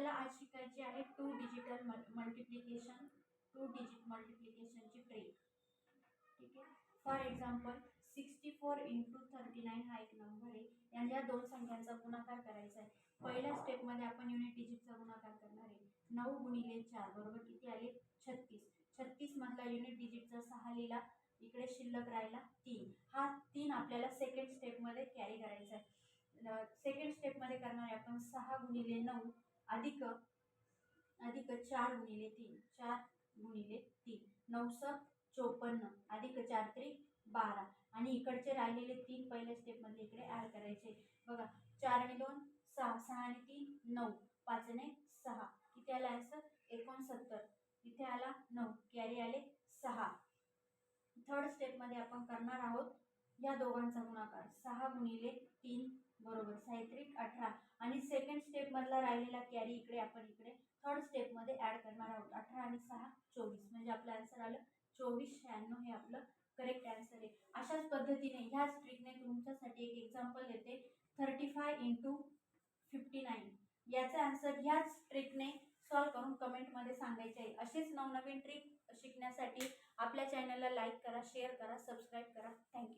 आज शिकायची आहे टू डिजिट मल्टिप्लिकेशनची ट्रिक. ठीक आहे. फॉर एक्झाम्पल 64 इंटू 39 हा एक नंबर आहे. या दोन संख्यांचा गुणाकार करायचा आहे. पहिल्या स्टेपमध्ये आपण युनिट डिजिटचा गुणाकार करणार आहे. 9 गुणिले 4 बरोबर किती आले? 36. 36 मधला युनिट डिजिटचा 6 लिहिला, इकडे शिल्लक राहिला 3. हा 3 आपल्याला सेकंड स्टेपमध्ये कॅरी करायचा आहे. सेकंड स्टेपमध्ये करणार आहे आपण 6 गुणिले 9 अधिक 4 गुणिले 3. 4 गुणिले 3 954 अधिक 4 त्रिक 12 आणि इकडचे राहिलेले 3 पहिल्या स्टेपमध्ये इकडे ॲड करायचे. बघा 4 आणि 2 6, 6 आणि 3 9, 5 आणि 6 किती आला आन्सर? 69. इथे आला 9, कॅरी आले 6. थर्ड स्टेपमध्ये आपण करणार आहोत या दोघांचा गुणाकार. 6 गुणिले 3 बरोबर 6 त्रिक 18 आणि सेकंड स्टेप मधला राहिलेला कॅरी इकडे आपण इकडे थर्ड स्टेप मध्ये ऍड करणार आहोत. 18 आणि 6 24 म्हणजे आपलं आन्सर आलं 2496. हे आपलं करेक्ट आन्सर आहे. अशाच पद्धतीने ह्याच ट्रिकने तुमच्यासाठी एक एक्झाम्पल येते 35 इंटू 59. याचा आन्सर ह्याच ट्रिकने सॉल्व करून कमेंटमध्ये सांगायचे आहे. असेच नवनवीन ट्रिक शिकण्यासाठी आपल्या चॅनलला लाईक करा, शेअर करा, सबस्क्राईब करा. थँक्यू.